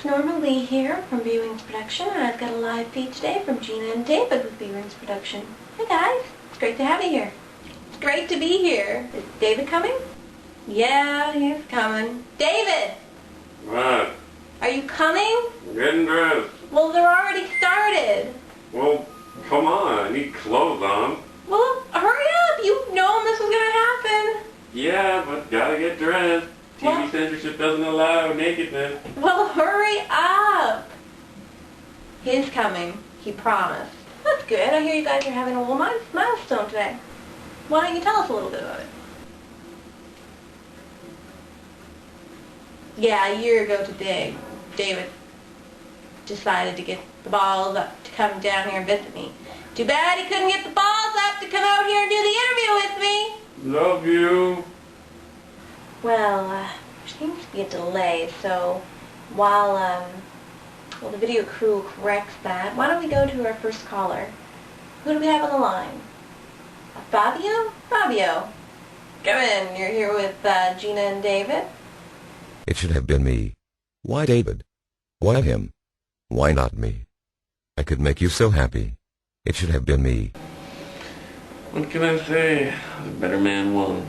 it's Norma Lee here from bwings Production, and I've got a live feed today from Gena and David with bwings Production. Hey guys, it's great to have you here. It's great to be here. Is David coming? Yeah, he's coming. David! What? Are you coming? I'm getting dressed. Well, they're already started. Well, come on, I need clothes on. Well, hurry up! You've known this was gonna happen. Yeah, but gotta get dressed. TV censorship doesn't allow nakedness. Well, hurry up! He's coming. He promised. That's good. I hear you guys are having a little milestone today. Why don't you tell us a little bit about it? Yeah, a year ago today, David decided to get the balls up to come down here and visit me. Too bad he couldn't get the balls up to come out here and do the interview with me. Love you. Well, there seems to be a delay, so while the video crew corrects that, why don't we go to our first caller? Who do we have on the line? Fabio? Fabio. Come in. You're here with Gena and David. It should have been me. Why David? Why him? Why not me? I could make you so happy. It should have been me. What can I say? The better man won.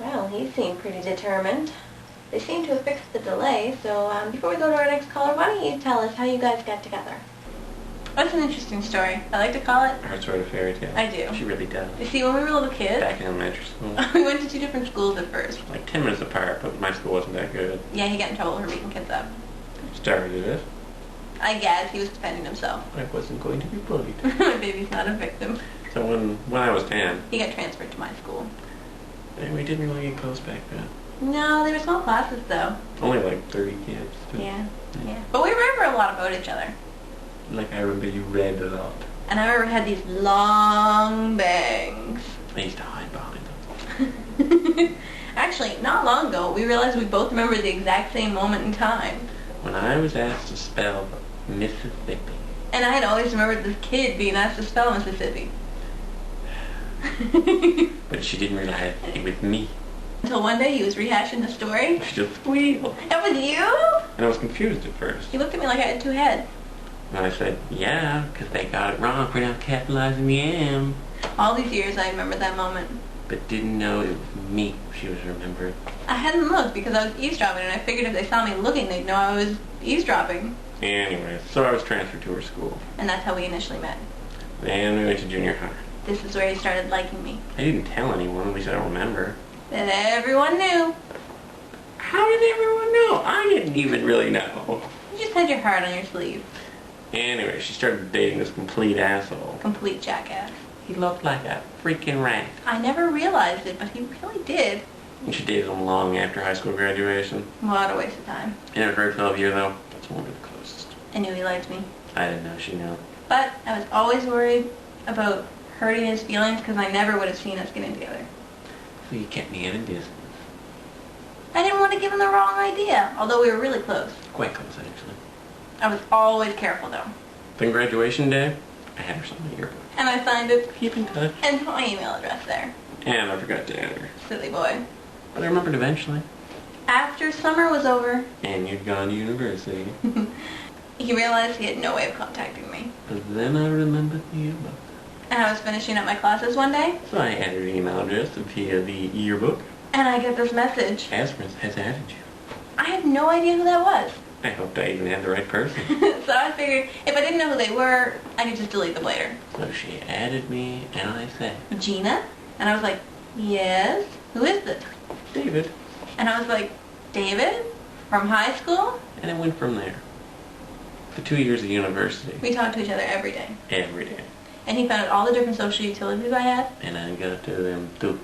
Well, he seemed pretty determined. They seem to have fixed the delay, so before we go to our next caller, why don't you tell us how you guys got together? That's an interesting story. I like to call it. Her sort of fairy tale. I do. She really does. You see, when we were little kids, Back in elementary school. we went to two different schools at first. Like 10 minutes apart, but my school wasn't that good. Yeah, he got in trouble for beating kids up. Started it. I guess he was defending himself. I wasn't going to be bullied. My baby's not a victim. So when I was 10, He got transferred to my school. and we didn't really get close back then. No, they were small classes though. Only like 30 kids. But Yeah. But we remember a lot about each other. Like I remember you read a lot. And I remember we had these long bangs. I used to hide behind them. Actually, not long ago, we realized we both remembered the exact same moment in time. When I was asked to spell Mississippi. And I had always remembered this kid being asked to spell Mississippi. But she didn't realize it was me. Until one day he was rehashing the story. She just squealed. That was you? And I was confused at first. He looked at me like I had two heads. And I said, yeah, because they got it wrong for not capitalizing the M. All these years I remembered that moment. But didn't know it was me she was remembering. I hadn't looked because I was eavesdropping, and I figured if they saw me looking, they'd know I was eavesdropping. Anyway, so I was transferred to her school. And that's how we initially met. Then we went to junior high. This is where he started liking me. I didn't tell anyone, at least I don't remember. And everyone knew. How did everyone know? I didn't even really know. You just had your heart on your sleeve. Anyway, she started dating this complete asshole. Complete jackass. He looked like a freaking rat. I never realized it, but he really did. And she dated him long after high school graduation. What a waste of time. In a very 12 year though, that's one of the closest. I knew he liked me. I didn't know she knew. But I was always worried about hurting his feelings because I never would have seen us getting together. So you kept me in a distance. I didn't want to give him the wrong idea, although we were really close. Quite close, actually. I was always careful, though. Then graduation day, I had her sign the yearbook. And I signed it. Keep in touch. And put my email address there. And I forgot to add her. Silly boy. But I remembered eventually. After summer was over, And you'd gone to university. he realized he had no way of contacting me. But then I remembered the yearbook. And I was finishing up my classes one day, So I added her email address via the yearbook. and I get this message. Asmus has added you. I had no idea who that was. I hoped I even had the right person. So I figured if I didn't know who they were, I could just delete them later. So she added me, and I said, Gena? And I was like, yes? Who is this? David. And I was like, David? From high school? And it went from there. For 2 years of university. We talked to each other every day. Every day. And he found out all the different social utilities I had. And I got to them too.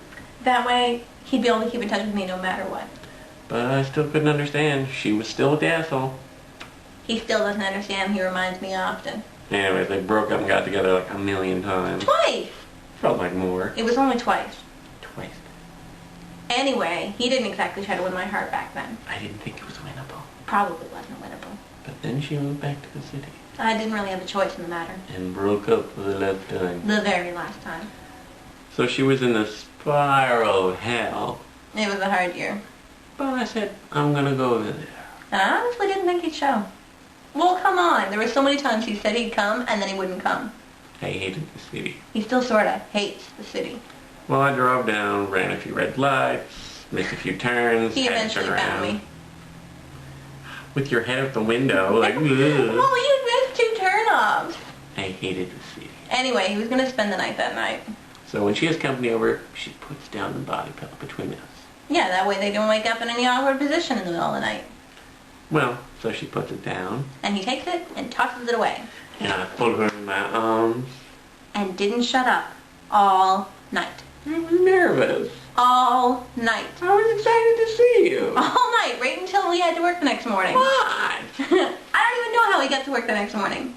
That way, he'd be able to keep in touch with me no matter what. But I still couldn't understand. She was still with the asshole. He still doesn't understand. He reminds me often. Anyways, they broke up and got together like a million times. Twice! Felt like more. It was only twice. Twice. Anyway, he didn't exactly try to win my heart back then. I didn't think it was winnable. Probably wasn't winnable. But then she moved back to the city. I didn't really have a choice in the matter. And broke up for the last time. The very last time. So she was in a spiral of hell. It was a hard year. But I said, I'm gonna go over there. And I honestly didn't think he'd show. Well, come on. There were so many times he said he'd come, and then he wouldn't come. I hated the city. He still sorta hates the city. Well, I drove down, ran a few red lights, missed a few turns, He had to eventually turn found around. me. With your head out the window, like, ugh. Well, you missed 2 turn-offs. I hated the city. Anyway, he was gonna spend the night that night. So when she has company over, she puts down the body pillow between us. Yeah, that way they don't wake up in any awkward position in the middle of the night. Well, so she puts it down. And he takes it and tosses it away. And I pulled her in my arms. And didn't shut up all night. I was nervous. All night. I was excited to see you. All night, right until we had to work the next morning. What? I don't even know how we got to work the next morning.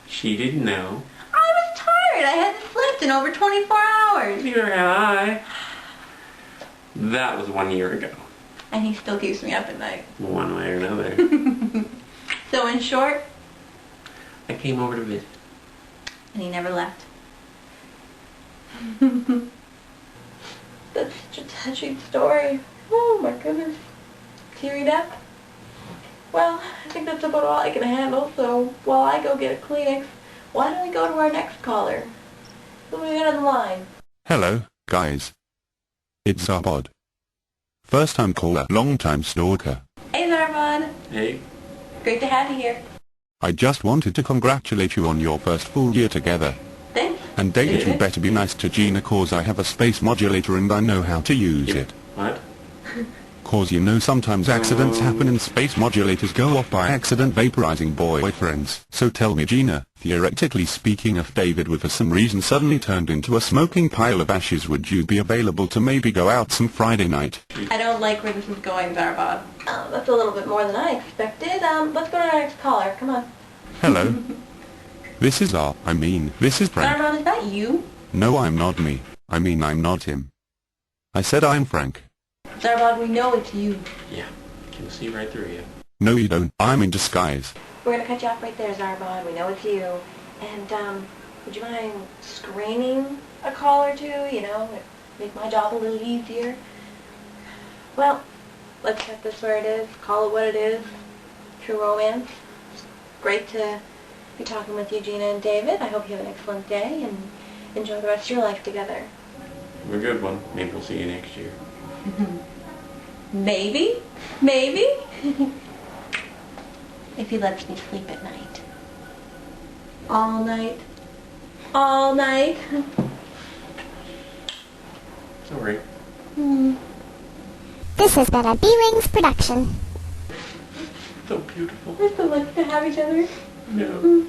She didn't know. I was tired. I hadn't slept in over 24 hours. Neither had I. That was 1 year ago. And he still keeps me up at night. One way or another. So in short, I came over to visit. and he never left. That's such a touching story. Oh my goodness. Teared up. Well, I think that's about all I can handle, so while I go get a Kleenex, why don't we go to our next caller? Who do we got on the line? Hello, guys. It's Zarbod. First time caller, long time stalker. Hey Zarbod. Hey. Great to have you here. I just wanted to congratulate you on your first full year together. Thanks. And David, you better be nice to Gena, cause I have a space modulator and I know how to use it. What? Cause you know sometimes accidents happen and space modulators go off by accident vaporizing boyfriends. So tell me, Gena, theoretically speaking, if David would for some reason suddenly turned into a smoking pile of ashes, would you be available to maybe go out some Friday night? I don't like where this is going, Zarbod. That's a little bit more than I expected. Let's go to our next caller. Come on. Hello. This is this is Frank. Zarbod, is that you? No, I'm not me. I'm not him. I said I'm Frank. Zarbod, we know it's you. Yeah. Can see right through you. No you don't. I'm in disguise. We're gonna cut you off right there, Zarbod. We know it's you. And, would you mind screening a call or two? You know, make my job a little easier. Well, let's cut this where it is. Call it what it is. True romance. It's great to be talking with you, Gena and David. I hope you have an excellent day and enjoy the rest of your life together. Have a good one. Maybe we'll see you next year. Maybe? Maybe? If he lets me sleep at night. All night. All night. Sorry. This has been a bwings production. So beautiful. We're so lucky to have each other. No.